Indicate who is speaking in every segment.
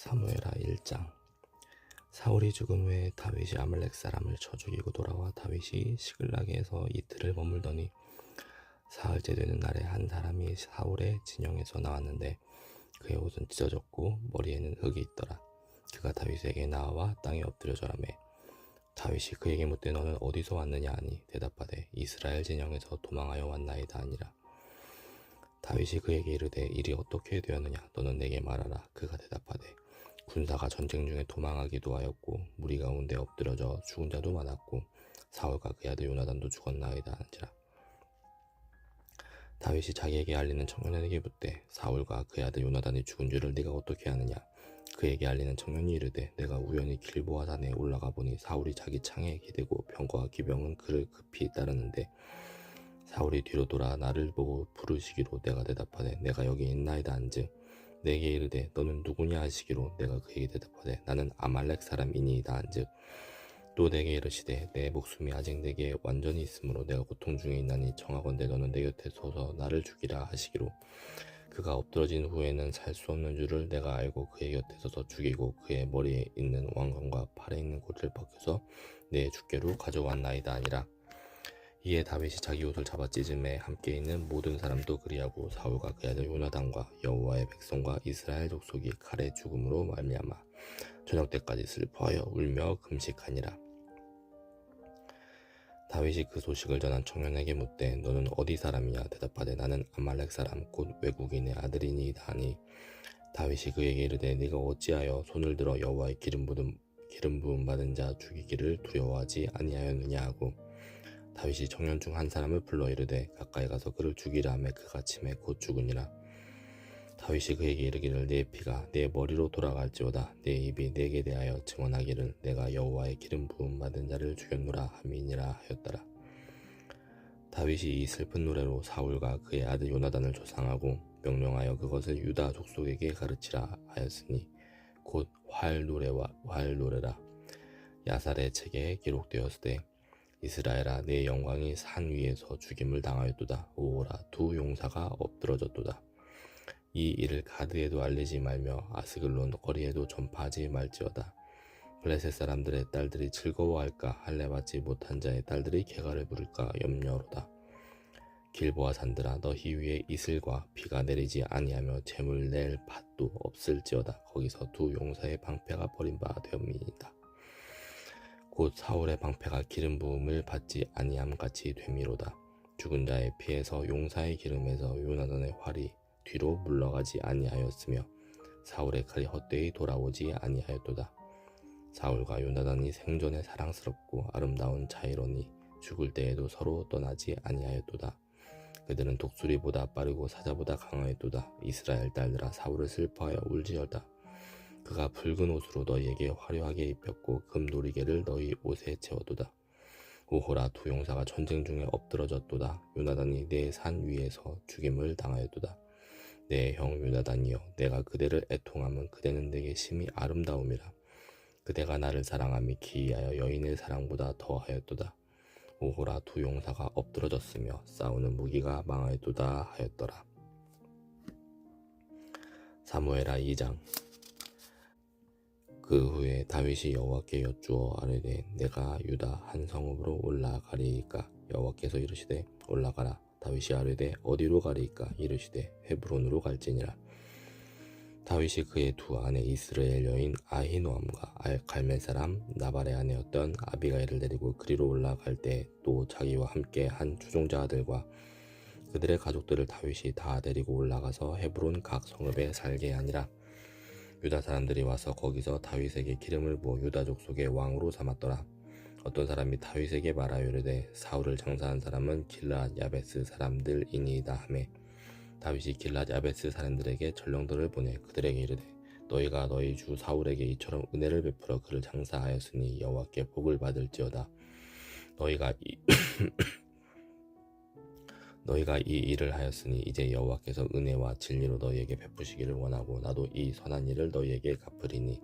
Speaker 1: 사무엘하 1장. 사울이 죽은 후에 다윗이 아말렉 사람을 쳐 죽이고 돌아와 다윗이 시글락에서 이틀을 머물더니 사흘째 되는 날에 한 사람이 사울의 진영에서 나왔는데 그의 옷은 찢어졌고 머리에는 흙이 있더라. 그가 다윗에게 나와 땅에 엎드려 절하매 다윗이 그에게 묻되 너는 어디서 왔느냐 하니 대답하되 이스라엘 진영에서 도망하여 왔나이다 하니라. 다윗이 그에게 이르되 일이 어떻게 되었느냐 너는 내게 말하라. 그가 대답하되 군사가 전쟁 중에 도망하기도 하였고 무리 가운데 엎드려져 죽은 자도 많았고 사울과 그의 아들 요나단도 죽었나이다 하니라. 다윗이 자기에게 알리는 청년에게 묻되 사울과 그의 아들 요나단이 죽은 줄을 네가 어떻게 아느냐. 그에게 알리는 청년이 이르되 내가 우연히 길보아 산에 올라가 보니 사울이 자기 창에 기대고 병거와 기병은 그를 급히 따르는데 사울이 뒤로 돌아 나를 보고 부르시기로 내가 대답하되 내가 여기 있나이다 한즉 내게 이르되 너는 누구냐 하시기로 내가 그에게 대답하되 나는 아말렉 사람이니이다 한즉 또 내게 이르시되 내 목숨이 아직 내게 완전히 있으므로 내가 고통 중에 있나니 청하건대 너는 내 곁에 서서 나를 죽이라 하시기로 그가 엎드러진 후에는 살 수 없는 줄을 내가 알고 그의 곁에 서서 죽이고 그의 머리에 있는 왕관과 팔에 있는 고리를 벗겨서 내 주께로 가져왔나이다 하니라. 이에 다윗이 자기 옷을 잡아 찢음에 함께 있는 모든 사람도 그리하고 사울과 그의 아들 요나단과 여호와의 백성과 이스라엘 족속이 칼에 죽음으로 말미암아 저녁 때까지 슬퍼하여 울며 금식하니라. 다윗이 그 소식을 전한 청년에게 묻되 너는 어디 사람이냐 대답하되 나는 아말렉 사람 곧 외국인의 아들이니이다 하니 다윗이 그에게 이르되 네가 어찌하여 손을 들어 여호와의 기름 부음 받은 자 죽이기를 두려워하지 아니하였느냐 하고 다윗이 청년 중 한 사람을 불러 이르되 가까이 가서 그를 죽이라 하매 그가 침에 곧 죽으니라. 다윗이 그에게 이르기를 내 피가 내 머리로 돌아갈지어다 내 입이 내게 대하여 증언하기를 내가 여호와의 기름 부음 받은 자를 죽였노라 함이니라 하였더라. 다윗이 이 슬픈 노래로 사울과 그의 아들 요나단을 조상하고 명령하여 그것을 유다 족속에게 가르치라 하였으니 곧 활노래라. 야살의 책에 기록되었으되 이스라엘아 내 영광이 산 위에서 죽임을 당하였도다. 오호라 두 용사가 엎드러졌도다. 이 일을 가드에도 알리지 말며 아스글론 거리에도 전파하지 말지어다. 블레셋 사람들의 딸들이 즐거워할까 할례받지 못한 자의 딸들이 개가를 부를까 염려로다. 길보아 산들아 너희 위에 이슬과 비가 내리지 아니하며 재물 낼 밭도 없을지어다. 거기서 두 용사의 방패가 버린 바 되었습니다. 곧 사울의 방패가 기름 부음을 받지 아니함 같이 되미로다. 죽은 자의 피에서 용사의 기름에서 요나단의 활이 뒤로 물러가지 아니하였으며 사울의 칼이 헛되이 돌아오지 아니하였도다. 사울과 요나단이 생전에 사랑스럽고 아름다운 자이로니 죽을 때에도 서로 떠나지 아니하였도다. 그들은 독수리보다 빠르고 사자보다 강하였도다. 이스라엘 딸들아 사울을 슬퍼하여 울지어다. 그가 붉은 옷으로 너희에게 화려하게 입혔고 금도리개를 너희 옷에 채워도다. 오호라 두 용사가 전쟁 중에 엎드러졌도다. 요나단이 내 산 위에서 죽임을 당하였도다. 내 형 요나단이여 내가 그대를 애통함은 그대는 내게 심히 아름다움이라. 그대가 나를 사랑함이 기이하여 여인의 사랑보다 더하였도다. 오호라 두 용사가 엎드러졌으며 싸우는 무기가 망하였도다 하였더라. 사무엘하 2장. 그 후에 다윗이 여호와께 여쭈어 아뢰되 내가 유다 한 성읍으로 올라가리이까. 여호와께서 이르시되 올라가라. 다윗이 아뢰되 어디로 가리이까. 이르시되 헤브론으로 갈지니라. 다윗이 그의 두 아내 이스라엘 여인 아히노암과 갈멜 사람 나발의 아내였던 아비가일을 데리고 그리로 올라갈 때 또 자기와 함께 한 추종자 아들과 그들의 가족들을 다윗이 다 데리고 올라가서 헤브론 각 성읍에 살게 하니라. 유다 사람들이 와서 거기서 다윗에게 기름을 부어 유다 족속의 왕으로 삼았더라. 어떤 사람이 다윗에게 말하여 이르되 사울을 장사한 사람은 길앗 야베스 사람들이니이다 하매 다윗이 길앗 야베스 사람들에게 전령들을 보내 그들에게 이르되 너희가 너희 주 사울에게 이처럼 은혜를 베풀어 그를 장사하였으니 여호와께 복을 받을지어다. 너희가 이 일을 하였으니 이제 여호와께서 은혜와 진리로 너희에게 베푸시기를 원하고 나도 이 선한 일을 너희에게 갚으리니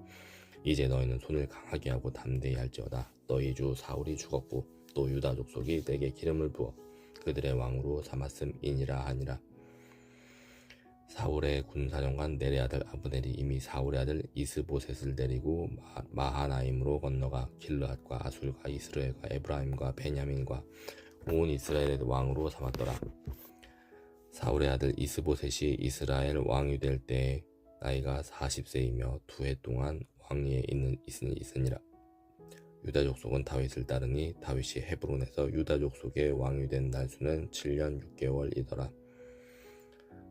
Speaker 1: 이제 너희는 손을 강하게 하고 담대히 할지어다. 너희 주 사울이 죽었고 또 유다 족속이 내게 기름을 부어 그들의 왕으로 삼았음이니라 하니라. 사울의 군사령관 넬의 아들 아브넬이 이미 사울의 아들 이스보셋을 데리고 마하나임으로 건너가 길르앗과 아술과 이스라엘과 에브라임과 베냐민과 온 이스라엘의 왕으로 삼았더라. 사울의 아들 이스보셋이 이스라엘 왕이 될 때에 나이가 40세이며 2해 동안 왕위에 있으니라. 유다 족속은 다윗을 따르니 다윗이 헤브론에서 유다 족속의 왕이 된 날수는 7년 6개월이더라.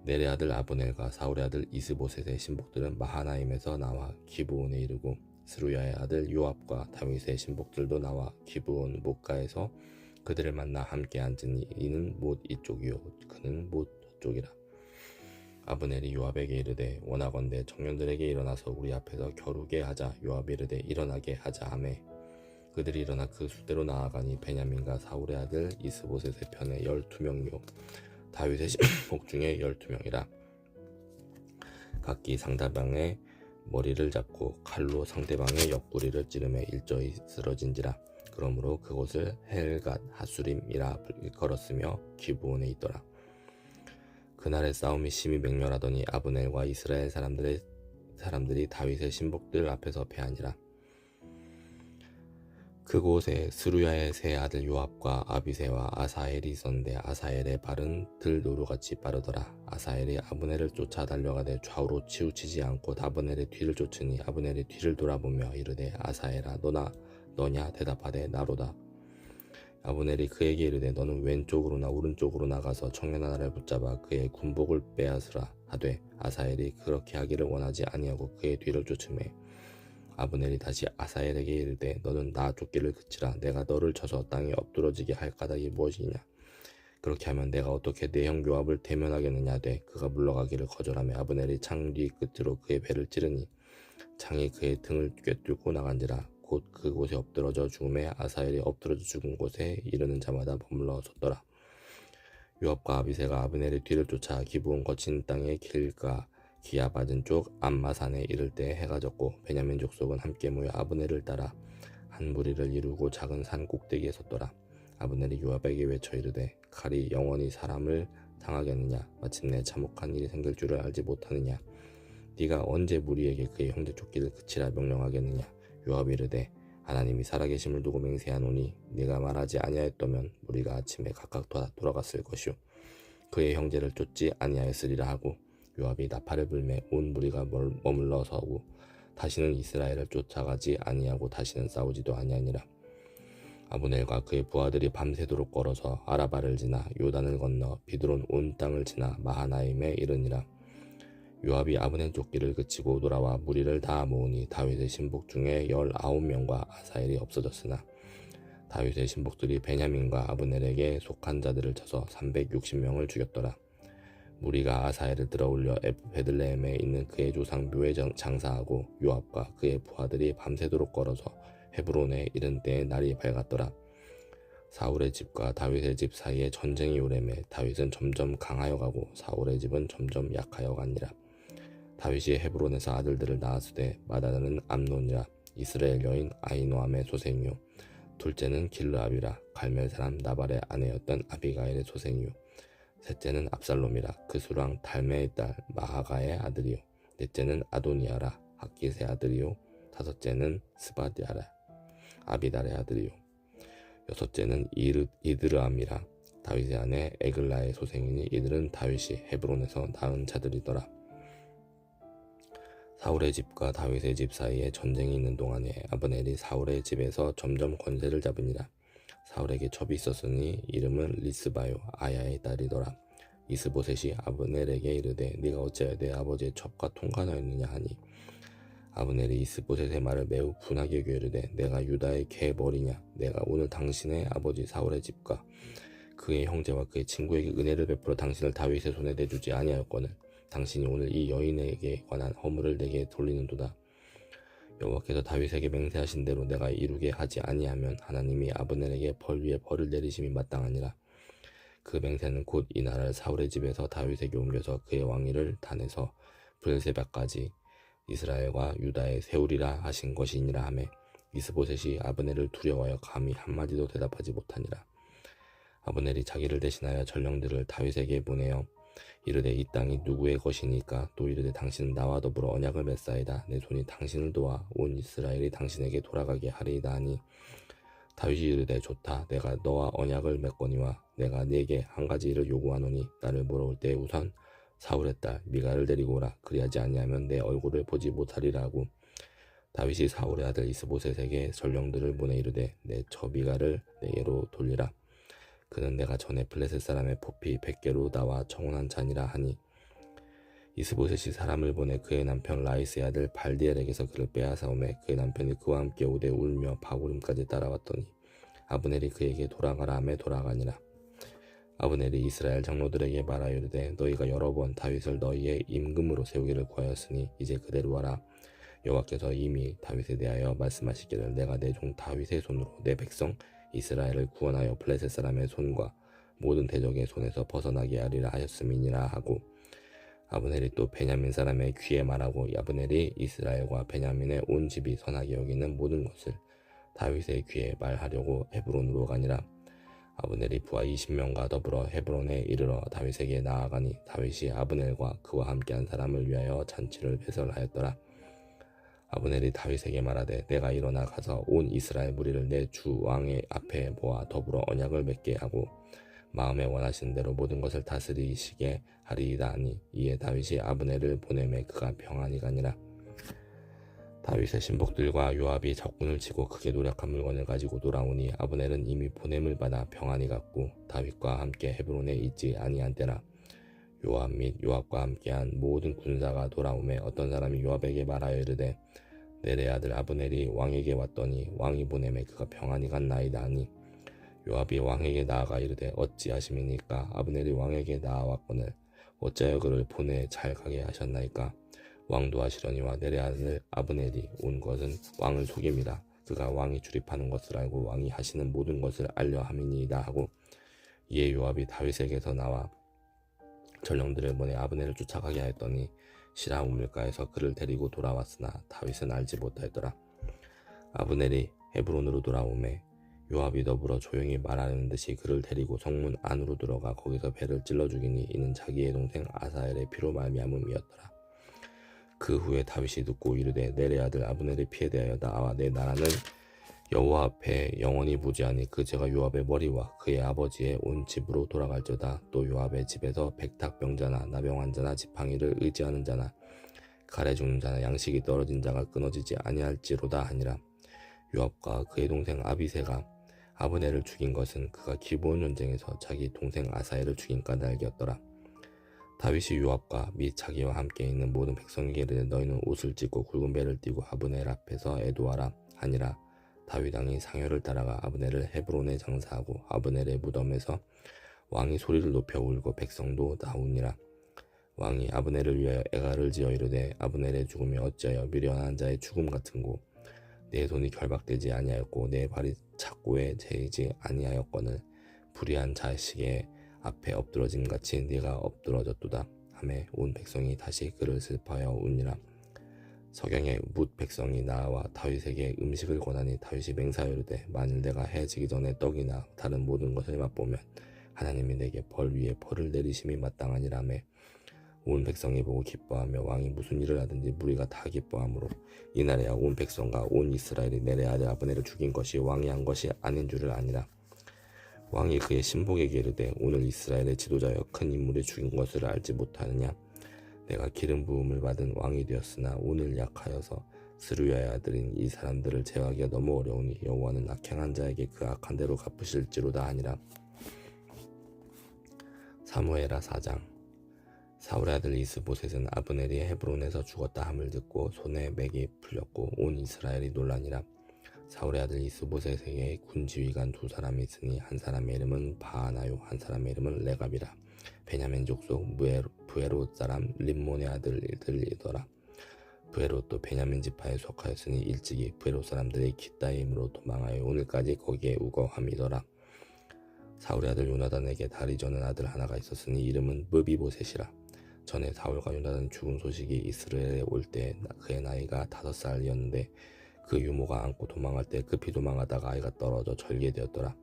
Speaker 1: 넬의 아들 아브넬과 사울의 아들 이스보셋의 신복들은 마하나임에서 나와 기브온에 이르고 스루야의 아들 요압과 다윗의 신복들도 나와 기브온 목가에서 그들을 만나 함께 앉으니 이는 못 이쪽이요 그는 못 저쪽이라. 아브넬이 요압에게 이르되 원하건대 청년들에게 일어나서 우리 앞에서 겨루게 하자. 요압이 이르되 일어나게 하자 하매 그들이 일어나 그 수대로 나아가니 베냐민과 사울의 아들 이스보셋의 편에 12명이요 다윗의 신복 중에 12명이라. 각기 상대방의 머리를 잡고 칼로 상대방의 옆구리를 찌르매 일저히 쓰러진지라. 그러므로 그곳을 헬갓 하수림이라 걸었으며 기브온에 있더라. 그날의 싸움이 심히 맹렬하더니 아브넬과 이스라엘 사람들이 다윗의 신복들 앞에서 패하니라. 그곳에 스루야의 세 아들 요압과 아비새와 아사엘이 있었는데 아사엘의 발은 들노루같이 빠르더라. 아사엘이 아브넬을 쫓아 달려가되 좌우로 치우치지 않고 아브넬의 뒤를 쫓으니 아브넬이 뒤를 돌아보며 이르되 아사엘아 너냐 대답하되 나로다. 아브넬이 그에게 이르되 너는 왼쪽으로나 오른쪽으로 나가서 청년 하나를 붙잡아 그의 군복을 빼앗으라 하되 아사엘이 그렇게 하기를 원하지 아니하고 그의 뒤를 쫓으매 아브넬이 다시 아사엘에게 이르되 너는 나 쫓기를 그치라. 내가 너를 쳐서 땅에 엎드러지게 할 까닭이 무엇이냐. 그렇게 하면 내가 어떻게 내 형 요압을 대면하겠느냐 하되 그가 물러가기를 거절하며 아브넬이 창 뒤 끝으로 그의 배를 찌르니 창이 그의 등을 꿰뚫고 나간지라. 곧 그곳에 엎드러져 죽음에 아사엘이 엎드러져 죽은 곳에 이르는 자마다 머물러 섰더라. 요압과 아비새가 아브넬의 뒤를 쫓아 기브온 거친 땅의 길가 기아 받은 쪽 암마산에 이를 때 해가 졌고 베냐민 족속은 함께 모여 아브넬을 따라 한 무리를 이루고 작은 산 꼭대기에 섰더라. 아브넬이 요압에게 외쳐 이르되 칼이 영원히 사람을 당하겠느냐. 마침내 참혹한 일이 생길 줄을 알지 못하느냐. 네가 언제 무리에게 그의 형제 쫓기를 그치라 명령하겠느냐. 요압이 이르되 하나님이 살아계심을 두고 맹세하노니 네가 말하지 아니하였다면 무리가 아침에 각각 돌아갔을 것이요 그의 형제를 쫓지 아니하였으리라 하고 요압이 나팔을 불매 온 무리가 머물러 서고 다시는 이스라엘을 쫓아가지 아니하고 다시는 싸우지도 아니하니라. 아브넬과 그의 부하들이 밤새도록 걸어서 아라바를 지나 요단을 건너 비드론 온 땅을 지나 마하나임에 이르니라. 요압이 아브넬 쫓기를 그치고 돌아와 무리를 다 모으니 다윗의 신복 중에 19명과 아사엘이 없어졌으나 다윗의 신복들이 베냐민과 아브넬에게 속한 자들을 쳐서 360명을 죽였더라. 무리가 아사엘을 들어올려 베들레헴에 있는 그의 조상 묘에 장사하고 요압과 그의 부하들이 밤새도록 걸어서 헤브론에 이른 때에 날이 밝았더라. 사울의 집과 다윗의 집 사이에 전쟁이 오래매 다윗은 점점 강하여 가고 사울의 집은 점점 약하여 가니라. 다윗이 헤브론에서 아들들을 낳았으되 마다는 암논이라. 이스라엘 여인 아히노함의 소생이요 둘째는 길르압이라. 갈멜 사람 나발의 아내였던 아비가일의 소생이요 셋째는 압살롬이라. 그 수랑 달메의 딸 마하가의 아들이요 넷째는 아도니아라. 학깃의 아들이요 다섯째는 스바디아라. 아비달의 아들이요 여섯째는 이드르암이라. 다윗의 아내 에글라의 소생이니 이들은 다윗이 헤브론에서 낳은 자들이더라. 사울의 집과 다윗의 집 사이에 전쟁이 있는 동안에 아브넬이 사울의 집에서 점점 권세를 잡으니라. 사울에게 첩이 있었으니 이름은 리스바요 아야의 딸이더라. 이스보셋이 아브넬에게 이르되 네가 어찌하여 내 아버지의 첩과 통관하였느냐 하니 아브넬이 이스보셋의 말을 매우 분하게 여겨 이르되 내가 유다의 개머리냐. 내가 오늘 당신의 아버지 사울의 집과 그의 형제와 그의 친구에게 은혜를 베풀어 당신을 다윗의 손에 내주지 아니하였거늘 당신이 오늘 이 여인에게 관한 허물을 내게 돌리는도다. 여호와께서 다윗에게 맹세하신 대로 내가 이루게 하지 아니하면 하나님이 아브넬에게 벌 위에 벌을 내리심이 마땅하니라. 그 맹세는 곧 이 나라를 사울의 집에서 다윗에게 옮겨서 그의 왕위를 단에서 브엘세바까지 이스라엘과 유다에 세우리라 하신 것이니라 하매 이스보셋이 아브넬을 두려워하여 감히 한마디도 대답하지 못하니라. 아브넬이 자기를 대신하여 전령들을 다윗에게 보내어 이르되 이 땅이 누구의 것이니까? 또 이르되 당신은 나와 더불어 언약을 맺사이다. 내 손이 당신을 도와 온 이스라엘이 당신에게 돌아가게 하리이다 하니 다윗이 이르되 좋다. 내가 너와 언약을 맺거니와 내가 네게 한 가지 일을 요구하노니 나를 물어올 때 우선 사울의 딸 미갈을 데리고 오라. 그리하지 아니하면 내 얼굴을 보지 못하리라 하고 다윗이 사울의 아들 이스보셋에게 전령들을 보내 이르되 내 저 미갈을 내게로 돌리라. 그는 내가 전에 블레셋 사람의 포피 100개로 나와 청혼한 자니라 하니 이스보셋이 사람을 보내 그의 남편 라이스의 아들 발디엘에게서 그를 빼앗아오매 그의 남편이 그와 함께 오되 울며 바구림까지 따라왔더니 아브넬이 그에게 돌아가라 하매 돌아가니라. 아브넬이 이스라엘 장로들에게 말하여 이르되 너희가 여러 번 다윗을 너희의 임금으로 세우기를 구하였으니 이제 그대로 하라. 여호와께서 이미 다윗에 대하여 말씀하시기를 내가 내 종 다윗의 손으로 내 백성 이스라엘을 구원하여 블레셋 사람의 손과 모든 대적의 손에서 벗어나게 하리라 하였음이니라 하고 아브넬이 또 베냐민 사람의 귀에 말하고 아브넬이 이스라엘과 베냐민의 온 집이 선하게 여기는 모든 것을 다윗의 귀에 말하려고 헤브론으로 가니라. 아브넬이 부하 20명과 더불어 헤브론에 이르러 다윗에게 나아가니 다윗이 아브넬과 그와 함께한 사람을 위하여 잔치를 배설하였더라. 아브넬이 다윗에게 말하되 내가 일어나 가서 온 이스라엘 무리를 내 주 왕의 앞에 모아 더불어 언약을 맺게 하고 마음에 원하시는 대로 모든 것을 다스리시게 하리이다 하니 이에 다윗이 아브넬을 보내매 그가 평안히 가니라. 다윗의 신복들과 요압이 적군을 치고 크게 노력한 물건을 가지고 돌아오니 아브넬은 이미 보냄을 받아 평안히 갔고 다윗과 함께 헤브론에 있지 아니한 때라. 요압 및 요압과 함께한 모든 군사가 돌아오매 어떤 사람이 요압에게 말하여 이르되 내 아들 아브넬이 왕에게 왔더니 왕이 보내매 그가 평안히 갔나이다 하니 요압이 왕에게 나아가 이르되 어찌하심이니까? 아브넬이 왕에게 나아왔거늘 어찌하여 그를 보내 잘 가게 하셨나이까? 왕도 하시려니와 내 아들 아브넬이 온 것은 왕을 속임이라. 그가 왕이 출입하는 것을 알고 왕이 하시는 모든 것을 알려 함이니이다 하고 이에 요압이 다윗에게서 나와 전령들을 보내 아브넬을 쫓아가게 하였더니 시라 우물가에서 그를 데리고 돌아왔으나 다윗은 알지 못하였더라. 아브넬이 헤브론으로 돌아오매 요압이 더불어 조용히 말하는 듯이 그를 데리고 성문 안으로 들어가 거기서 배를 찔러 죽이니 이는 자기의 동생 아사엘의 피로 말미암음이었더라. 그 후에 다윗이 듣고 이르되 내 아들 아브넬의 피에 대하여 나와 내 나라는 여호와 앞에 영원히 부지하니 그 죄가 요압의 머리와 그의 아버지의 온 집으로 돌아갈지어다. 또 요압의 집에서 백탁병자나 나병환 자나 지팡이를 의지하는 자나 칼에 죽는 자나 양식이 떨어진 자가 끊어지지 아니할지로다 하니라. 요압과 그의 동생 아비새가 아브넬을 죽인 것은 그가 기브온 전쟁에서 자기 동생 아사엘을 죽인 까닭이었더라. 다윗이 요압과 및 자기와 함께 있는 모든 백성에게 이르되 너희는 옷을 찢고 굵은 배를 띠고 아브넬 앞에서 애도하라 하니라. 다윗 왕이 상여를 따라가 아브넬을 헤브론에 장사하고 아브넬의 무덤에서 왕이 소리를 높여 울고 백성도 나오니라. 왕이 아브넬을 위하여 애가를 지어 이르되 아브넬의 죽음이 어찌하여 미련한 자의 죽음 같은고 내 손이 결박되지 아니하였고 내 발이 착고에 재이지 아니하였거늘 불의한 자식의 앞에 엎드러짐 같이 네가 엎드러졌도다 하매 온 백성이 다시 그를 슬퍼하여 우니라. 서경에 뭇 백성이 나와 다윗에게 음식을 권하니 다윗이 맹세하여 이르되 만일 내가 해지기 전에 떡이나 다른 모든 것을 맛보면 하나님이 내게 벌 위에 벌을 내리심이 마땅하니라며 온 백성이 보고 기뻐하며 왕이 무슨 일을 하든지 무리가 다 기뻐하므로 이날에야 온 백성과 온 이스라엘이 내 아들 아브넬을 죽인 것이 왕이 한 것이 아닌 줄을 아니라. 왕이 그의 신복에게 이르되 오늘 이스라엘의 지도자여 큰 인물이 죽인 것을 알지 못하느냐? 내가 기름 부음을 받은 왕이 되었으나 오늘 약하여서 스루야의 아들인 이 사람들을 제어하기가 너무 어려우니 여호와는 악행한 자에게 그 악한 대로 갚으실지로다 하니라. 사무엘하 4장. 사울의 아들 이스보셋은 아브넬이 헤브론에서 죽었다 함을 듣고 손에 맥이 풀렸고 온 이스라엘이 놀라니라. 사울의 아들 이스보셋에게 군지휘관 두 사람이 있으니 한 사람의 이름은 바하나요 한 사람의 이름은 레갑이라. 베냐민 족속 브에롯 사람 림몬의 아들들이더라. 브에롯도 베냐민 지파에 속하였으니 일찍이 브에롯 사람들이 기타임으로 도망하여 오늘까지 거기에 우거함이더라. 사울의 아들 요나단에게 다리 저는 아들 하나가 있었으니 이름은 므비보셋이라. 전에 사울과 요나단 죽은 소식이 이스라엘에 올 때 그의 나이가 5살이었는데 그 유모가 안고 도망할 때 급히 도망하다가 아이가 떨어져 절개되었더라.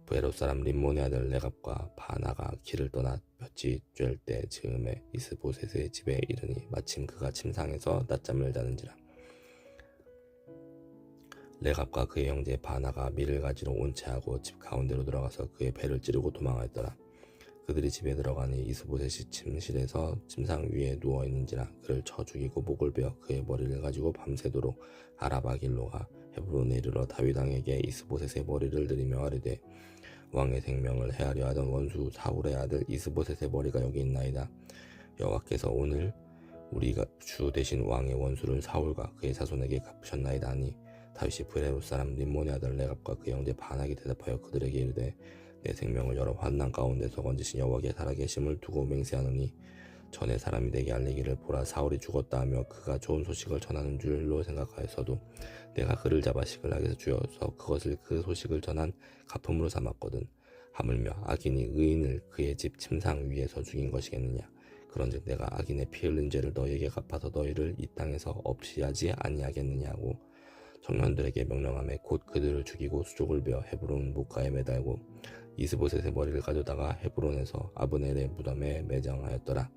Speaker 1: 부에롯 사람 림몬의 아들 레갑과 바나가 길을 떠나 볕이 쬐을 때 즈음에 이스보셋의 집에 이르니 마침 그가 침상에서 낮잠을 자는지라. 레갑과 그의 형제 바나가 밀을 가지러 온 채하고 집 가운데로 들어가서 그의 배를 찌르고 도망하였더라. 그들이 집에 들어가니 이스보셋이 침실에서 침상 위에 누워 있는지라. 그를 쳐 죽이고 목을 베어 그의 머리를 가지고 밤새도록 아라바 길로 가 헤브론에 이르러 다윗 왕에게 이스보셋의 머리를 드리며 아뢰되 왕의 생명을 해하려 하던 원수 사울의 아들 이스보셋의 머리가 여기 있나이다. 여호와께서 오늘 우리가 주 대신 왕의 원수를 사울과 그의 자손에게 갚으셨나이다 하니 다윗이 브레롯 사람 림몬의 아들 레갑과 그의 형제 바나게 대답하여 그들에게 이르되 내 생명을 여러 환난 가운데서 건지신 여호와께 살아계심을 두고 맹세하노니 전에 사람이 내게 알리기를 보라 사울이 죽었다 하며 그가 좋은 소식을 전하는 줄로 생각하였어도 내가 그를 잡아 시글락에서 주어서 그것을 그 소식을 전한 가품으로 삼았거든. 하물며 악인이 의인을 그의 집 침상 위에서 죽인 것이겠느냐. 그런즉 내가 악인의 피 흘린 죄를 너희에게 갚아서 너희를 이 땅에서 없이하지 아니하겠느냐고 청년들에게 명령하며 곧 그들을 죽이고 수족을 베어 헤브론 목가에 매달고 이스보셋의 머리를 가져다가 헤브론에서 아브넬의 무덤에 매장하였더라.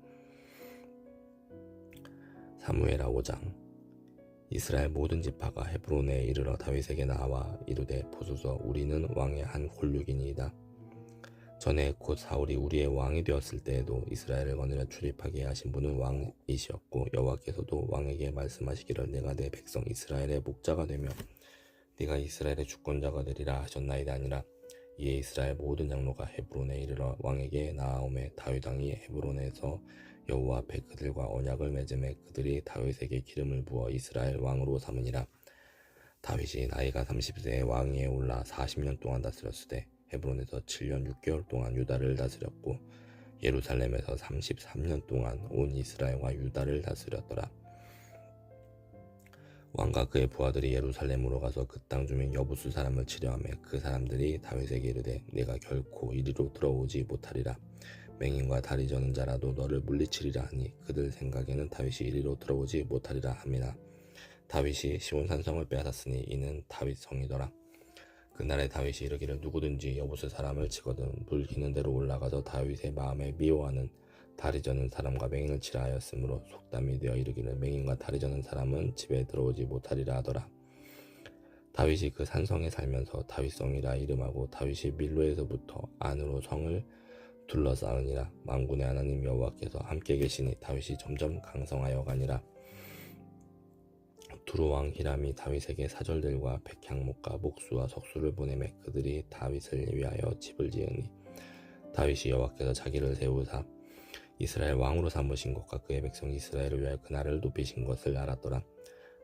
Speaker 1: 사무엘하 5장. 이스라엘 모든 지파가 헤브론에 이르러 다윗에게 나와 이르되 보소서 우리는 왕의 한 홀육이니이다. 전에 곧 사울이 우리의 왕이 되었을 때에도 이스라엘을 거느려 출입하게 하신 분은 왕이시었고 여호와께서도 왕에게 말씀하시기를 내가 내 백성 이스라엘의 목자가 되며 네가 이스라엘의 주권자가 되리라 하셨나이다 아니라. 이에 이스라엘 모든 장로가 헤브론에 이르러 왕에게 나아오매 다윗 왕이 헤브론에서 여호와 앞에 그들과 언약을 맺음에 그들이 다윗에게 기름을 부어 이스라엘 왕으로 삼으니라. 다윗이 나이가 30세에 왕위에 올라 40년 동안 다스렸으되 헤브론에서 7년 6개월 동안 유다를 다스렸고 예루살렘에서 33년 동안 온 이스라엘과 유다를 다스렸더라. 왕과 그의 부하들이 예루살렘으로 가서 그 땅 주민 여부수 사람을 치려하며 그 사람들이 다윗에게 이르되 내가 결코 이리로 들어오지 못하리라. 맹인과 다리 저는 자라도 너를 물리치리라 하니 그들 생각에는 다윗이 이리로 들어오지 못하리라 함이나 다윗이 시온산성을 빼앗았으니 이는 다윗 성이더라. 그날에 다윗이 이르기를 누구든지 여부수 사람을 치거든 불기는 대로 올라가서 다윗의 마음에 미워하는 다리 저는 사람과 맹인을 치라 하였으므로 속담이 되어 이르기를 맹인과 다리 저는 사람은 집에 들어오지 못하리라 하더라. 다윗이 그 산성에 살면서 다윗성이라 이름하고 다윗이 밀로에서부터 안으로 성을 둘러싸으니라. 만군의 하나님 여호와께서 함께 계시니 다윗이 점점 강성하여 가니라. 두로왕 히람이 다윗에게 사절들과 백향목과 목수와 석수를 보내매 그들이 다윗을 위하여 집을 지으니 다윗이 여호와께서 자기를 세우사 이스라엘 왕으로 삼으신 것과 그의 백성 이스라엘을 위하여 그날을 높이신 것을 알았더라.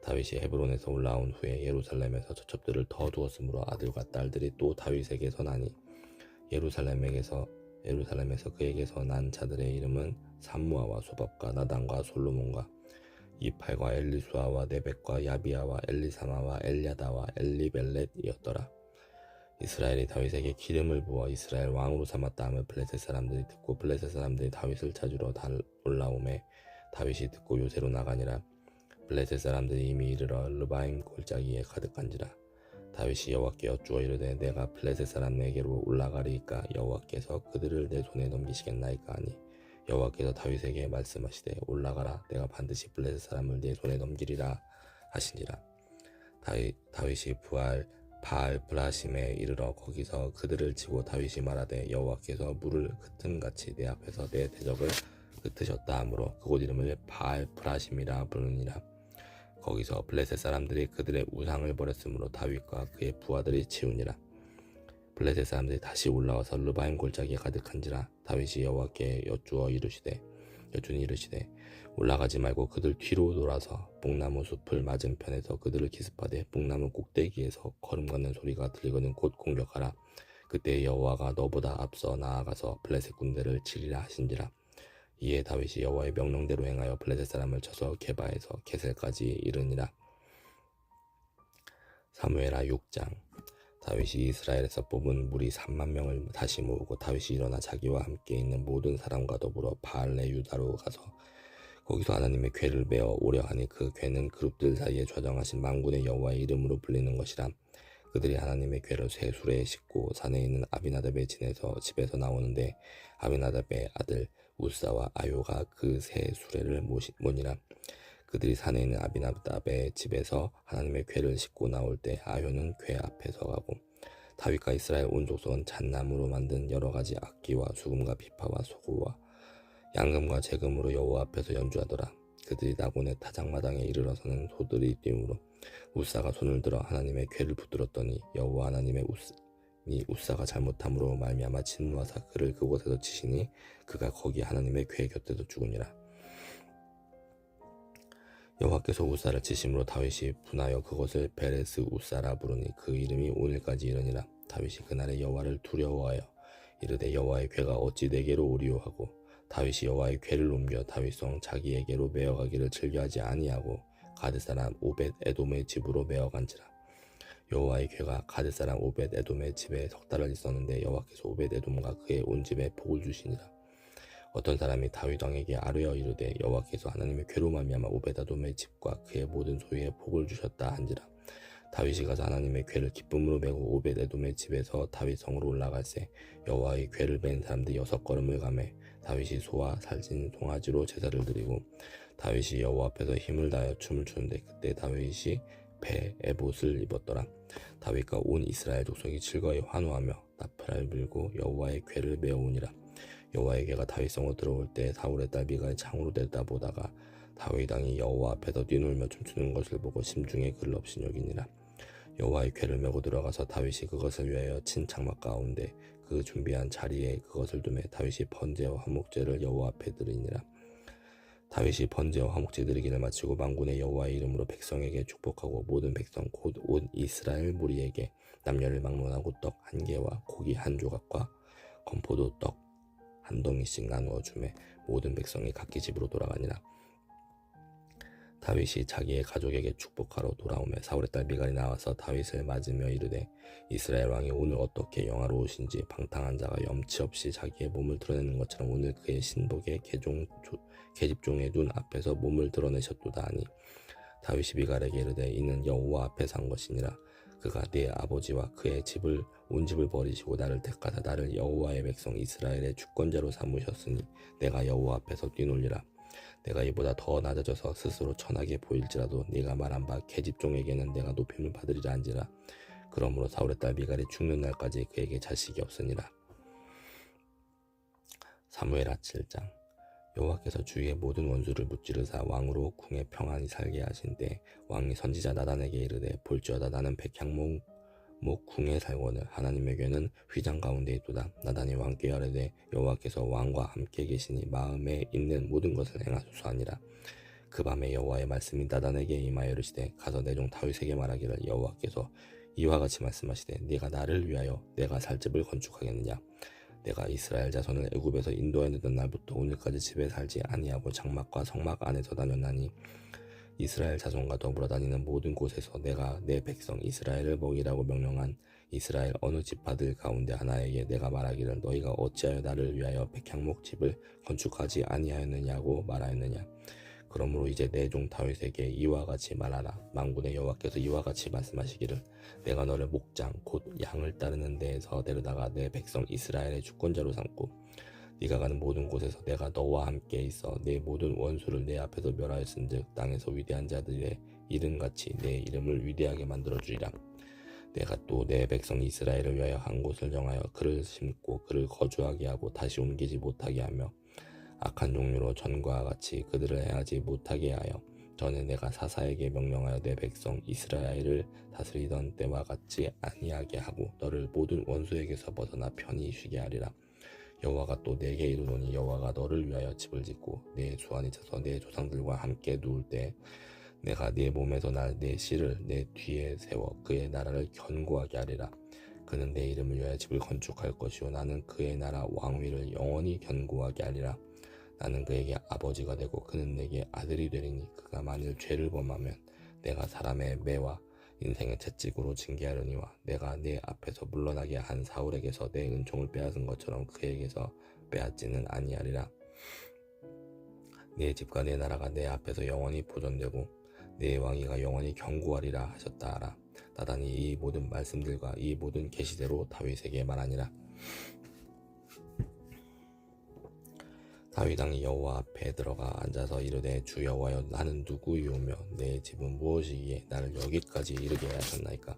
Speaker 1: 다윗이 헤브론에서 올라온 후에 예루살렘에서 처첩들을 더 두었으므로 아들과 딸들이 또 다윗에게서 나니 예루살렘에서 그에게서 난 자들의 이름은 삼무아와 소밥과 나단과 솔로몬과 이팔과 엘리수아와 네벡과 야비아와 엘리사마와 엘야다와 엘리벨렛이었더라. 이스라엘이 다윗에게 기름을 부어 이스라엘 왕으로 삼았다 하며 블레셋 사람들이 듣고 블레셋 사람들이 다윗을 찾으러 올라오매 다윗이 듣고 요새로 나가니라. 블레셋 사람들이 이미 이르러 르바임 골짜기에 가득한지라. 다윗이 여호와께 여쭈어 이르되 내가 블레셋 사람에게로 올라가리이까 여호와께서 그들을 내 손에 넘기시겠나이까 하니 여호와께서 다윗에게 말씀하시되 올라가라 내가 반드시 블레셋 사람을 네 손에 넘기리라 하신지라. 다윗이 바알 브라심에 이르러 거기서 그들을 치고 다윗이 말하되 여호와께서 물을 흩음같이 내 앞에서 내 대적을 흩으셨다 하므로 그곳 이름을 바알 브라심이라 부르니라. 거기서 블레셋 사람들이 그들의 우상을 버렸으므로 다윗과 그의 부하들이 치우니라. 블레셋 사람들이 다시 올라와서 르바임 골짜기에 가득한지라. 다윗이 여호와께 여쭈니 이르시되 올라가지 말고 그들 뒤로 돌아서 뽕나무 숲을 맞은편에서 그들을 기습하되 뽕나무 꼭대기에서 걸음 걷는 소리가 들리거든 곧 공격하라. 그때 여호와가 너보다 앞서 나아가서 블레셋 군대를 치리라 하신지라. 이에 다윗이 여호와의 명령대로 행하여 블레셋 사람을 쳐서 게바에서 게셀까지 이르니라. 사무엘하 6장. 다윗이 이스라엘에서 뽑은 무리 3만 명을 다시 모으고 다윗이 일어나 자기와 함께 있는 모든 사람과 더불어 바알레 유다로 가서 거기서 하나님의 궤를 베어 오려 하니 그 궤는 그룹들 사이에 좌정하신 만군의 여호와의 이름으로 불리는 것이라. 그들이 하나님의 괴를 새 수레에 싣고 산에 있는 아비나답의 집에서 나오는데 아비나답의 아들 우사와 아요가 그 새 수레를 모니라. 그들이 산에 있는 아비나답의 집에서 하나님의 궤를 싣고 나올 때 아요는 궤 앞에 서가고 다윗과 이스라엘 온 족속은 잣나무로 만든 여러 가지 악기와 수금과 비파와 소고와 양금과 재금으로 여호와 앞에서 연주하더라. 그들이 나곤의 타작마당에 이르러서는 소들이 뛰므로 우사가 손을 들어 하나님의 궤를 붙들었더니 여호와 하나님의 우사가 잘못함으로 말미암아 진노하사 그를 그곳에서 치시니 그가 거기 하나님의 궤 곁에서 죽으니라. 여호와께서 우사를 치심으로 다윗이 분하여 그것을 베레스 우사라 부르니 그 이름이 오늘까지 이르니라. 다윗이 그날에 여호와를 두려워하여 이르되 여호와의 궤가 어찌 내게로 오리오 하고 다윗이 여호와의 궤를 옮겨 다윗성 자기에게로 메어가기를 즐겨하지 아니하고 가드 사람 오벳 에돔의 집으로 메어간지라. 여호와의 궤가 가드 사람 오벳 에돔의 집에 석 달을 있었는데 여호와께서 오벳 에돔과 그의 온 집에 복을 주시니라. 어떤 사람이 다윗 왕에게 아뢰어 이르되 여호와께서 하나님의 궤로 말미암아 오벳에돔의 집과 그의 모든 소유에 복을 주셨다 한지라. 다윗이 가서 하나님의 궤를 기쁨으로 메고 오벳에돔의 집에서 다윗 성으로 올라갈새 여호와의 궤를 맨 사람들 6걸음을 가매 다윗이 소와 살찐 송아지로 제사를 드리고 다윗이 여호와 앞에서 힘을 다하여 춤을 추는데 그때 다윗이 배 에봇을 입었더라. 다윗과 온 이스라엘 족속이 즐거이 환호하며 나팔을 불고 여호와의 궤를 메어오니라. 여호와의 궤가 다윗성으로 들어올 때 사울의 딸 미갈이 창으로 내다보다가 다윗 왕이 여호와 앞에서 뛰놀며 춤추는 것을 보고 심중에 그를 없이 여기니라. 여호와의 궤를 메고 들어가서 다윗이 그것을 위하여 친 장막 가운데 그 준비한 자리에 그것을 두매 다윗이 번제와 화목제를 여호와 앞에 드리니라. 다윗이 번제와 화목제 드리기를 마치고 만군의 여호와의 이름으로 백성에게 축복하고 모든 백성 곧 온 이스라엘 무리에게 남녀를 막론하고 떡 한 개와 고기 한 조각과 건포도 떡 한 덩이씩 나누어 주매 모든 백성이 각기 집으로 돌아가니라. 다윗이 자기의 가족에게 축복하러 돌아오매 사울의 딸 미갈이 나와서 다윗을 맞으며 이르되 이스라엘 왕이 오늘 어떻게 영화로우신지 방탕한 자가 염치 없이 자기의 몸을 드러내는 것처럼 오늘 그의 신복의 계집종의 눈 앞에서 몸을 드러내셨도다 하니 다윗이 미갈에게 이르되 이는 여호와 앞에서 한 것이니라. 그가 네 아버지와 그의 온 집을 버리시고 나를 택하사 나를 여호와의 백성 이스라엘의 주권자로 삼으셨으니 내가 여호와 앞에서 뛰놀리라. 내가 이보다 더 낮아져서 스스로 천하게 보일지라도 네가 말한 바 계집종에게는 내가 높임을 받으리라 한지라. 그러므로 사울의 딸 미갈이 죽는 날까지 그에게 자식이 없으니라. 사무엘하 7장. 여호와께서 주위의 모든 원수를 무찌르사 왕으로 궁에 평안히 살게 하신 때 왕이 선지자 나단에게 이르되 볼지어다 나는 백향목 궁에 살거늘 하나님의 궤는 휘장 가운데 있도다. 나단이 왕께 아뢰되 여호와께서 왕과 함께 계시니 마음에 있는 모든 것을 행하소서 하니라. 그 밤에 여호와의 말씀이 나단에게 임하여 이르시되 가서 내 종 다윗에게 말하기를 여호와께서 이와 같이 말씀하시되 네가 나를 위하여 내가 살 집을 건축하겠느냐. 내가 이스라엘 자손을 애굽에서 인도해내던 날부터 오늘까지 집에 살지 아니하고 장막과 성막 안에서 다녔나니 이스라엘 자손과 더불어 다니는 모든 곳에서 내가 내 백성 이스라엘을 먹이라고 명령한 이스라엘 어느 지파들 가운데 하나에게 내가 말하기를 너희가 어찌하여 나를 위하여 백향목 집을 건축하지 아니하였느냐고 말하였느냐. 그러므로 이제 내 종 다윗에게 이와 같이 말하라. 만군의 여호와께서 이와 같이 말씀하시기를 내가 너를 목장 곧 양을 따르는 데에서 데려다가 내 백성 이스라엘의 주권자로 삼고 네가 가는 모든 곳에서 내가 너와 함께 있어 내 모든 원수를 내 앞에서 멸하였은즉 땅에서 위대한 자들의 이름같이 내 이름을 위대하게 만들어 주리라. 내가 또 내 백성 이스라엘을 위하여 한 곳을 정하여 그를 심고 그를 거주하게 하고 다시 옮기지 못하게 하며 악한 종류로 전과 같이 그들을 해하지 못하게 하여 전에 내가 사사에게 명령하여 내 백성 이스라엘을 다스리던 때와 같이 아니하게 하고 너를 모든 원수에게서 벗어나 편히 쉬게 하리라. 여호와가 또 내게 이르노니 여호와가 너를 위하여 집을 짓고 내 수완이 차서 내 조상들과 함께 누울 때 내가 네 몸에서 날 내 씨를 내 뒤에 세워 그의 나라를 견고하게 하리라. 그는 내 이름을 위하여 집을 건축할 것이요 나는 그의 나라 왕위를 영원히 견고하게 하리라. 나는 그에게 아버지가 되고 그는 내게 아들이 되리니 그가 만일 죄를 범하면 내가 사람의 매와 인생의 채찍으로 징계하려니와 내가 내 앞에서 물러나게 한 사울에게서 내 은총을 빼앗은 것처럼 그에게서 빼앗지는 아니하리라. 내 집과 내 나라가 내 앞에서 영원히 보존되고 내 왕위가 영원히 견고하리라 하셨다 하라. 나단이 이 모든 말씀들과 이 모든 계시대로 다윗에게 말하니라. 다윗 왕이 여호와 앞에 들어가 앉아서 이르되 주 여호와여 나는 누구이오며 내 집은 무엇이기에 나를 여기까지 이르게 하셨나이까.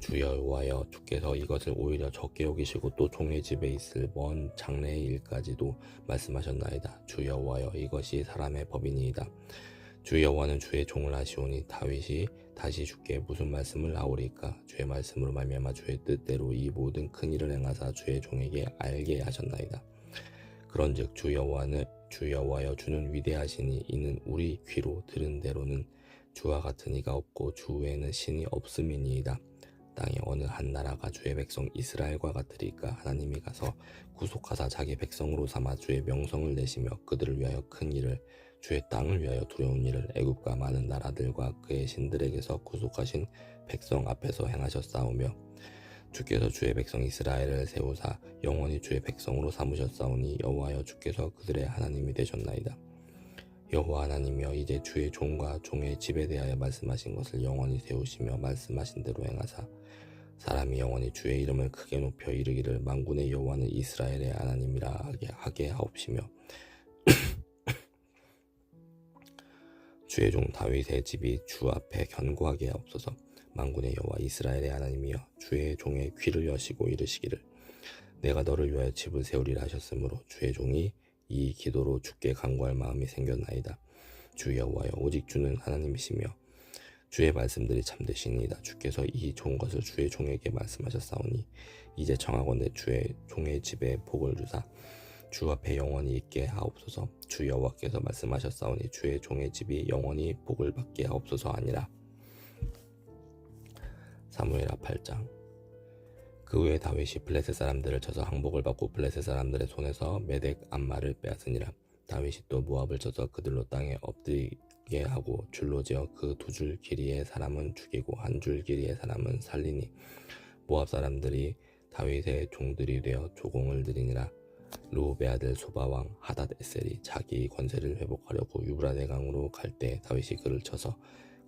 Speaker 1: 주 여호와여 주께서 이것을 오히려 적게 여기시고 또 종의 집에 있을 먼 장래의 일까지도 말씀하셨나이다. 주 여호와여 이것이 사람의 법이니이다. 주 여호와는 주의 종을 하시오니 다윗이 다시 주께 무슨 말씀을 하오리까. 주의 말씀으로 말미암아 주의 뜻대로 이 모든 큰 일을 행하사 주의 종에게 알게 하셨나이다. 그런즉 주 여호와여 주는 위대하시니 이는 우리 귀로 들은 대로는 주와 같은 이가 없고 주 외에는 신이 없음이니이다. 땅에 어느 한 나라가 주의 백성 이스라엘과 같으리까. 하나님이 가서 구속하사 자기 백성으로 삼아 주의 명성을 내시며 그들을 위하여 큰 일을 주의 땅을 위하여 두려운 일을 애굽과 많은 나라들과 그의 신들에게서 구속하신 백성 앞에서 행하셨사오며 주께서 주의 백성 이스라엘을 세우사 영원히 주의 백성으로 삼으셨사오니 여호와여 주께서 그들의 하나님이 되셨나이다. 여호와 하나님이여 이제 주의 종과 종의 집에 대하여 말씀하신 것을 영원히 세우시며 말씀하신 대로 행하사 사람이 영원히 주의 이름을 크게 높여 이르기를 만군의 여호와는 이스라엘의 하나님이라 하게 하옵시며 주의 종 다윗의 집이 주 앞에 견고하게 하옵소서. 만군의 여호와 이스라엘의 하나님이여 주의 종의 귀를 여시고 이르시기를 내가 너를 위하여 집을 세우리라 하셨으므로 주의 종이 이 기도로 주께 간구할 마음이 생겼나이다. 주 여호와여 오직 주는 하나님이시며 주의 말씀들이 참되시니이다. 주께서 이 좋은 것을 주의 종에게 말씀하셨사오니 이제 청하건대 주의 종의 집에 복을 주사 주 앞에 영원히 있게 하옵소서. 주 여호와께서 말씀하셨사오니 주의 종의 집이 영원히 복을 받게 하옵소서 아니라. 사무엘하 8장. 그 후에 다윗이 블레셋 사람들을 쳐서 항복을 받고 블레셋 사람들의 손에서 메덱 암마를 빼앗으니라. 다윗이 또 모압을 쳐서 그들로 땅에 엎드리게 하고 줄로 지어 그 두 줄 길이의 사람은 죽이고 한 줄 길이의 사람은 살리니 모압 사람들이 다윗의 종들이 되어 조공을 드리니라. 르호베 아들 소바왕 하닷 에셀이 자기 권세를 회복하려고 유브라데 강으로 갈 때 다윗이 그를 쳐서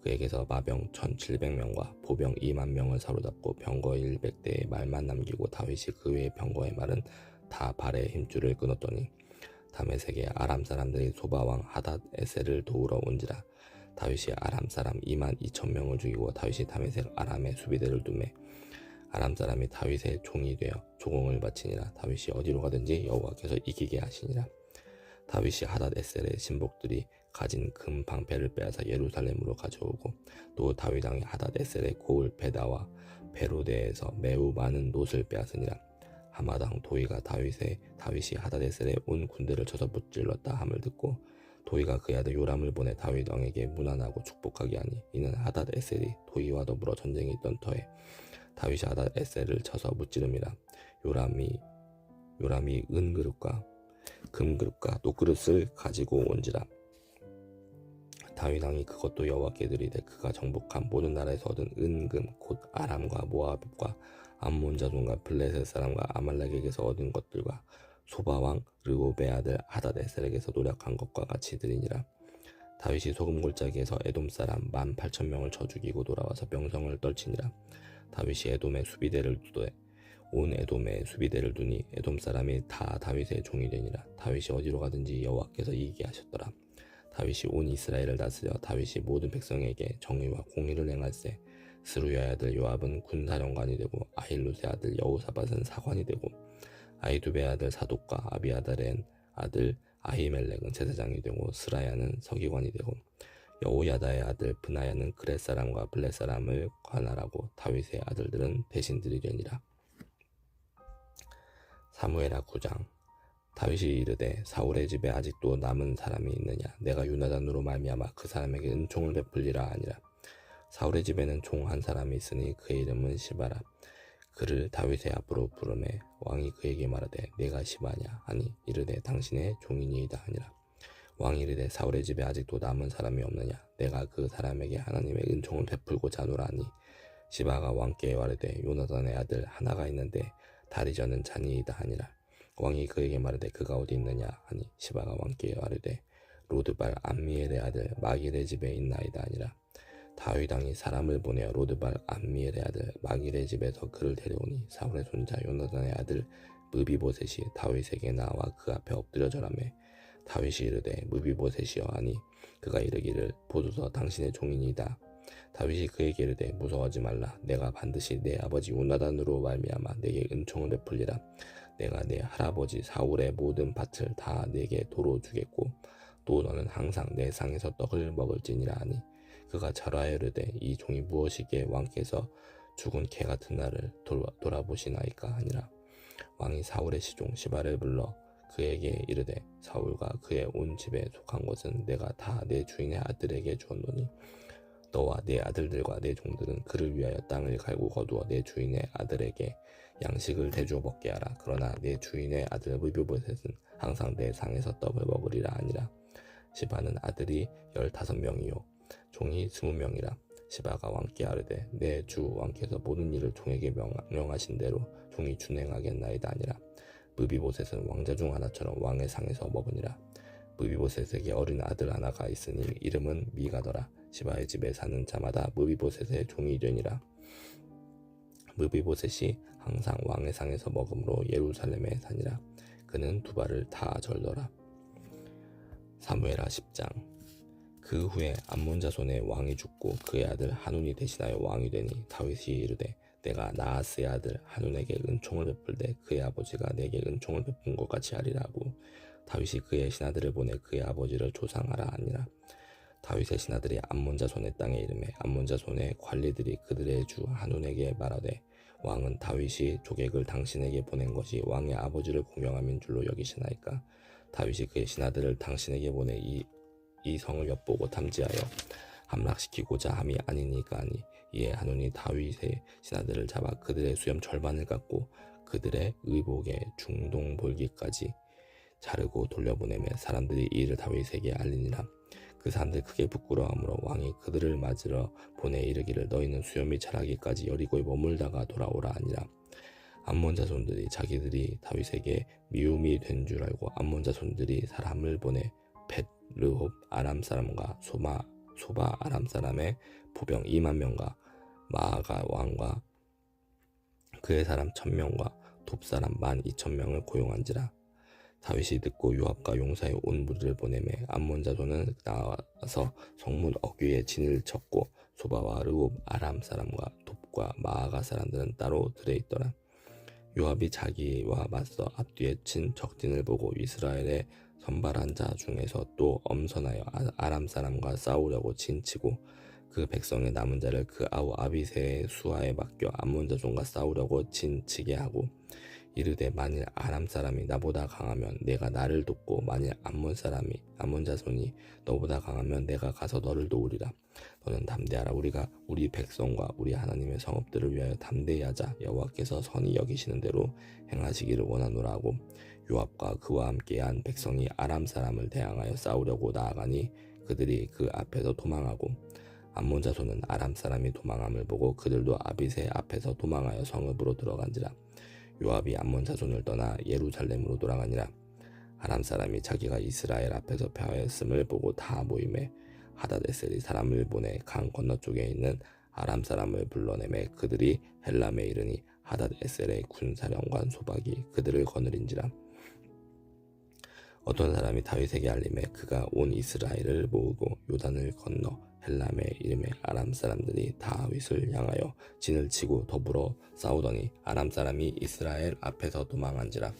Speaker 1: 그에게서 마병 1700명과 보병 2만 명을 사로잡고 병거 100대의 말만 남기고 다윗이 그 외의 병거의 말은 다 발의 힘줄을 끊었더니 다메섹의 아람 사람들이 소바왕 하닷 에셀을 도우러 온지라. 다윗이 아람 사람 2만 2천 명을 죽이고 다윗이 다메섹 아람의 수비대를 두매 아람 사람이 다윗의 종이 되어 조공을 바치니라. 다윗이 어디로 가든지 여호와께서 이기게 하시니라. 다윗이 하닷 에셀의 신복들이 가진 금 방패를 빼앗아 예루살렘으로 가져오고 또 다윗 왕이 하닷 에셀의 고을 베다와 베로데에서 매우 많은 놋을 빼앗으니라. 하맛 왕 도이가 다윗이 하닷 에셀의 온 군대를 쳐서 무찔렀다 함을 듣고 도이가 그의 아들 요람을 보내 다윗 왕에게 문안하고 축복하게 하니 이는 하닷 에셀이 도이와 더불어 전쟁에 있던 터에 다윗이 하닷 에셀을 쳐서 무찌름이라. 요람이 은그릇과 금그릇과 놋그릇을 가지고 온지라. 다윗 왕이 그것도 여호와께 드리되 그가 정복한 모든 나라에서 얻은 은금 곧 아람과 모압과 암몬 자손과 블레셋 사람과 아말렉에게서 얻은 것들과 소바왕 르호베 아들 하닷 에셀에게서 노력한 것과 같이 드리니라. 다윗이 소금 골짜기에서 에돔 사람 18,000명을 쳐 죽이고 돌아와서 명성을 떨치니라. 다윗이 에돔의 수비대를 두되 온 에돔의 수비대를 두니 에돔 사람이 다 다윗의 종이 되니라. 다윗이 어디로 가든지 여호와께서 이기게 하셨더라. 다윗이 온 이스라엘을 다스려 다윗이 모든 백성에게 정의와 공의를 행할세. 스루야의 아들 요압은 군사령관이 되고 아힐롯의 아들 여호사밧은 사관이 되고 아히두베의 아들 사독과 아비아달의 아들 아히멜렉은 제사장이 되고 스라야는 서기관이 되고 여호야다의 아들 브나야는 그렛 사람과 블렛 사람을 관할하고 다윗의 아들들은 대신들이 되니라. 사무엘하 9장. 다윗이 이르되 사울의 집에 아직도 남은 사람이 있느냐. 내가 요나단으로 말미암아 그 사람에게 은총을 베풀리라 하니라. 사울의 집에는 종 한 사람이 있으니 그의 이름은 시바라. 그를 다윗의 앞으로 부르매 왕이 그에게 말하되 내가 시바냐 하니 이르되 당신의 종이니이다 하니라. 왕이 이르되 사울의 집에 아직도 남은 사람이 없느냐. 내가 그 사람에게 하나님의 은총을 베풀고자 하노라 하니 시바가 왕께 말하되 요나단의 아들 하나가 있는데 다리 저는 자니이다 하니라. 왕이 그에게 말하되 그가 어디 있느냐 하니 시바가 왕께 말하되 로드발 암미엘의 아들 마길의 집에 있나이다 하니라. 다윗 왕이 사람을 보내어 로드발 암미엘의 아들 마길의 집에서 그를 데려오니 사울의 손자 요나단의 아들 무비보셋이 다윗에게 나와 그 앞에 엎드려 절하매 다윗이 이르되 무비보셋이여 하니 그가 이르기를 보소서 당신의 종이니이다. 다윗이 그에게 이르되 무서워하지 말라. 내가 반드시 내 아버지 요나단으로 말미암아 내게 은총을 베풀리라. 내가 내 할아버지 사울의 모든 밭을 다 내게 도로 주겠고 또 너는 항상 내 상에서 떡을 먹을지니라 하니 그가 절하여 이르되 이 종이 무엇이기에 왕께서 죽은 개 같은 나를 돌아보시나이까 하니라. 왕이 사울의 시종 시바를 불러 그에게 이르되 사울과 그의 온 집에 속한 것은 내가 다 내 주인의 아들에게 주었노니 너와 내 아들들과 내 종들은 그를 위하여 땅을 갈고 거두어 내 주인의 아들에게 양식을 대주어 먹게 하라. 그러나 내 주인의 아들 무비보셋은 항상 내 상에서 떡을 먹으리라 하니라. 시바는 아들이 15명이요 종이 20명이라. 시바가 왕께 아뢰되 내 주 왕께서 모든 일을 종에게 명령하신 대로 종이 준행하겠나이다 하니라. 무비보셋은 왕자 중 하나처럼 왕의 상에서 먹으니라. 무비보셋에게 어린 아들 하나가 있으니 이름은 미가더라. 시바의 집에 사는 자마다 무비보셋의 종이 되니라. 무비보셋이 항상 왕의 상에서 먹음으로 예루살렘에 사니라. 그는 두 발을 다 절더라. 사무엘하 10장. 그 후에 암몬 자손의 왕이 죽고 그의 아들 하눈이 대신하여 왕이 되니 다윗이 이르되 내가 나하스의 아들 하눈에게 은총을 베풀되 그의 아버지가 내게 은총을 베푼 것 같이 하리라 하고 다윗이 그의 신하들을 보내 그의 아버지를 조상하라 하니라. 다윗의 신하들이 암몬 자손의 땅에 이르매 암몬 자손의 관리들이 그들의 주 하눈에게 말하되 왕은 다윗이 조객을 당신에게 보낸 것이 왕의 아버지를 공경함인 줄로 여기시나이까. 다윗이 그의 신하들을 당신에게 보내 이 성을 엿보고 탐지하여 함락시키고자 함이 아니니까 하니 이에 하눈이 다윗의 신하들을 잡아 그들의 수염 절반을 깎고 그들의 의복의 중동 볼기까지 자르고 돌려보내며 사람들이 이 일을 다윗에게 알리니라. 그 사람들 크게 부끄러워하므로 왕이 그들을 맞으러 보내 이르기를 너희는 수염이 자라기까지 여리고에 머물다가 돌아오라 하니라. 암몬 자손들이 자기들이 다윗에게 미움이 된 줄 알고 암몬 자손들이 사람을 보내 벳르홉 아람 사람과 소바 아람 사람의 보병 2만 명과 마아가 왕과 그의 사람 1000명과 돕 사람 12,000명을 고용한지라. 다윗이 듣고 요압과 용사의 온 무리를 보내매 암몬 자손은 나와서 성문 어귀에 진을 쳤고 소바와 르홉 아람 사람과 돕과 마아가 사람들은 따로 들에 있더라. 요압이 자기와 맞서 앞뒤에 친 적진을 보고 이스라엘의 선발한 자 중에서 또 엄선하여 아람 사람과 싸우려고 진치고 그 백성의 남은 자를 그 아우 아비새의 수하에 맡겨 암몬 자손과 싸우려고 진치게 하고 이르되 만일 아람 사람이 나보다 강하면 내가 나를 돕고 만일 암몬 자손이 너보다 강하면 내가 가서 너를 도우리라. 너는 담대하라. 우리가 우리 백성과 우리 하나님의 성읍들을 위하여 담대히 하자. 여호와께서 선히 여기시는 대로 행하시기를 원하노라 하고 요압과 그와 함께한 백성이 아람 사람을 대항하여 싸우려고 나아가니 그들이 그 앞에서 도망하고 암몬 자손은 아람 사람이 도망함을 보고 그들도 아비새 앞에서 도망하여 성읍으로 들어간지라. 요압이 암몬 자손을 떠나 예루살렘으로 돌아가니라. 아람 사람이 자기가 이스라엘 앞에서 패하였음을 보고 다 모임에 하닷에셀이 사람을 보내 강 건너쪽에 있는 아람 사람을 불러내매 그들이 헬람에 이르니 하닷에셀의 군사령관 소박이 그들을 거느린지라. 어떤 사람이 다윗에게 알림해 그가 온 이스라엘을 모으고 요단을 건너 헬람에 이르매 아람 사람들이 다윗을 향하여 진을 치고 더불어 싸우더니 아람 사람이 이스라엘 앞에서 도망한지라.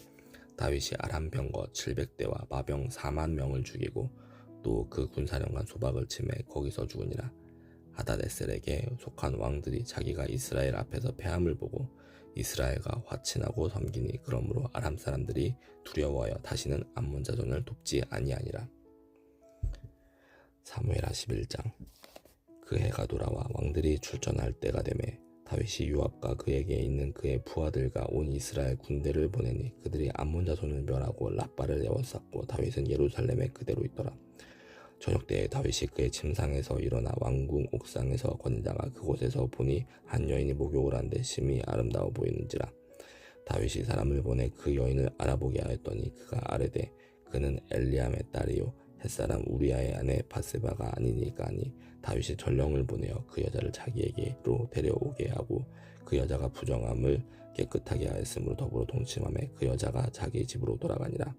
Speaker 1: 다윗이 아람 병거 700대와 마병 4만 명을 죽이고 또 그 군사령관 소박을 치매 거기서 죽으니라. 하닷에셀에게 속한 왕들이 자기가 이스라엘 앞에서 패함을 보고 이스라엘과 화친하고 섬기니 그러므로 아람 사람들이 두려워하여 다시는 암몬 자손을 돕지 아니하니라. 사무엘하 11장. 그 해가 돌아와 왕들이 출전할 때가 되매 다윗이 요압과 그에게 있는 그의 부하들과 온 이스라엘 군대를 보내니 그들이 암몬 자손을 멸하고 라빠를 에워쌌고 다윗은 예루살렘에 그대로 있더라. 저녁 때에 다윗이 그의 침상에서 일어나 왕궁 옥상에서 거닐다가 그곳에서 보니 한 여인이 목욕을 하는데 심히 아름다워 보이는지라. 다윗이 사람을 보내 그 여인을 알아보게 하였더니 그가 아뢰되 그는 엘리암의 딸이요 햇사람 우리아의 아내 바세바가 아니니까 하니 다윗이 전령을 보내어 그 여자를 자기에게로 데려오게 하고 그 여자가 부정함을 깨끗하게 하였으므로 더불어 동침함에 그 여자가 자기 집으로 돌아가니라.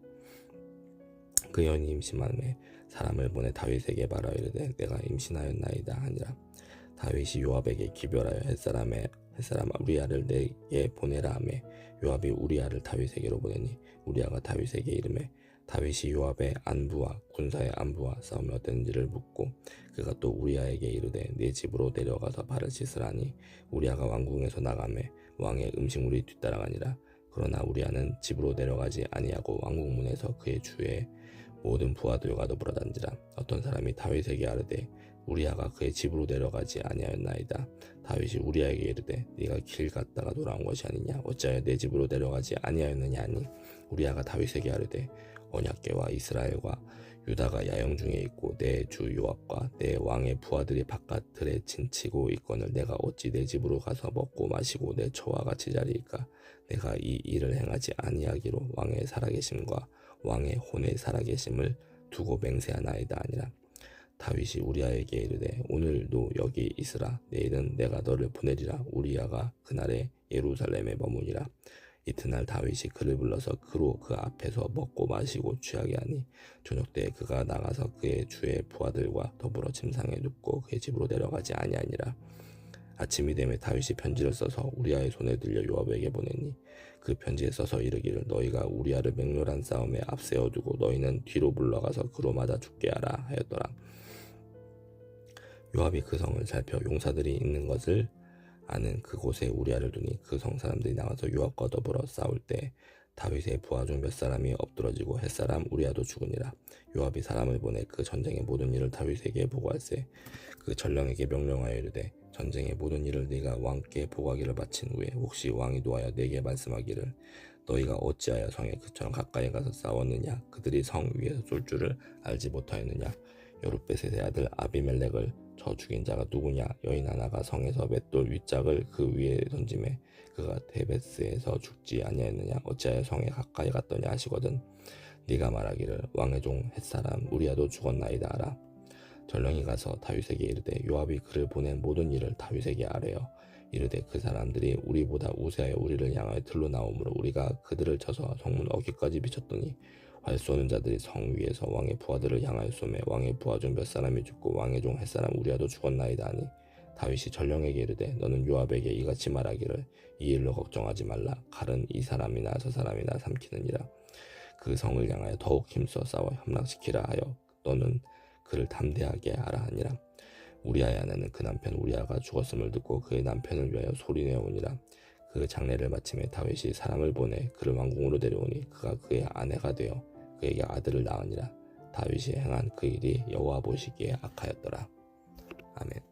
Speaker 1: 그 여인이 임신함에 사람을 보내 다윗에게 말하여 이르되 내가 임신하였나이다 하니라. 다윗이 요압에게 기별하여 햇사람 우리아를 내게 보내라 하매 요압이 우리아를 다윗에게로 보내니 우리아가 다윗에게 이르매 다윗이 요압의 안부와 군사의 안부와 싸움이 어땠는지를 묻고 그가 또 우리아에게 이르되 네 집으로 내려가서 발을 씻으라니 우리아가 왕궁에서 나가매 왕의 음식물이 뒤따라가니라. 그러나 우리아는 집으로 내려가지 아니하고 왕궁문에서 그의 주의 모든 부하들과 더불어 단지라. 어떤 사람이 다윗에게 아뢰되 우리아가 그의 집으로 내려가지 아니하였나이다. 다윗이 우리아에게 이르되 네가 길 갔다가 돌아온 것이 아니냐 어찌하여 내 집으로 내려가지 아니하였느냐 하니 우리아가 다윗에게 아뢰되 언약궤와 이스라엘과 유다가 야영 중에 있고 내 주 요압과 내 왕의 부하들이 바깥들에 진치고 있거늘 내가 어찌 내 집으로 가서 먹고 마시고 내 처와 같이 자리이까. 내가 이 일을 행하지 아니하기로 왕의 살아계심과 왕의 혼의 살아계심을 두고 맹세하나이다 아니라. 다윗이 우리아에게 이르되 오늘도 여기 있으라. 내일은 내가 너를 보내리라. 우리아가 그날에 예루살렘에 머무니라. 이튿날 다윗이 그를 불러서 그로 그 앞에서 먹고 마시고 취하게 하니 저녁 때에 그가 나가서 그의 주의 부하들과 더불어 침상에 눕고 그의 집으로 내려가지 아니하니라. 아침이 되매 다윗이 편지를 써서 우리아의 손에 들려 요압에게 보내니 그 편지에 써서 이르기를 너희가 우리아를 맹렬한 싸움에 앞세워두고 너희는 뒤로 물러가서 그로 맞아 죽게 하라 하였더라. 요압이 그 성을 살펴 용사들이 있는 것을 아는 그곳에 우리아를 두니 그 성 사람들이 나가서 요압과 더불어 싸울 때 다윗의 부하 중 몇 사람이 엎드러지고 햇사람 우리아도 죽으니라. 요압이 사람을 보내 그 전쟁의 모든 일을 다윗에게 보고할세 그 전령에게 명령하여 이르되 전쟁의 모든 일을 네가 왕께 보고하기를 마친 후에 혹시 왕이 노하여 내게 말씀하기를 너희가 어찌하여 성에 그처럼 가까이 가서 싸웠느냐 그들이 성 위에서 쏠 줄을 알지 못하였느냐 여룻베셋의 아들 아비멜렉을 저 죽인 자가 누구냐 여인 하나가 성에서 맷돌 윗짝을 그 위에 던지매 그가 데베스에서 죽지 아니하였느냐 어찌하여 성에 가까이 갔더냐 하시거든 네가 말하기를 왕의 종 햇사람 우리아도 죽었나이다 하라. 전령이 가서 다윗에게 이르되 요압이 그를 보낸 모든 일을 다윗에게 아뢰어 이르되 그 사람들이 우리보다 우세하여 우리를 향하여 들로 나오므로 우리가 그들을 쳐서 성문 어귀까지 비쳤더니 활 쏘는 자들이 성 위에서 왕의 부하들을 향하여 쏘매 왕의 부하 중 몇 사람이 죽고 왕의 종 햇사람 우리아도 죽었나이다 하니 다윗이 전령에게 이르되 너는 요압에게 이같이 말하기를 이 일로 걱정하지 말라. 칼은 이 사람이나 저 사람이나 삼키느니라. 그 성을 향하여 더욱 힘써 싸워 함락시키라 하여 너는 그를 담대하게 하라 하니라. 우리아의 아내는 그 남편 우리아가 죽었음을 듣고 그의 남편을 위하여 소리내오니라. 그 장례를 마침에 다윗이 사람을 보내 그를 왕궁으로 데려오니 그가 그의 아내가 되어 그에게 아들을 낳으니라. 다윗이 행한 그 일이 여호와 보시기에 악하였더라. 아멘.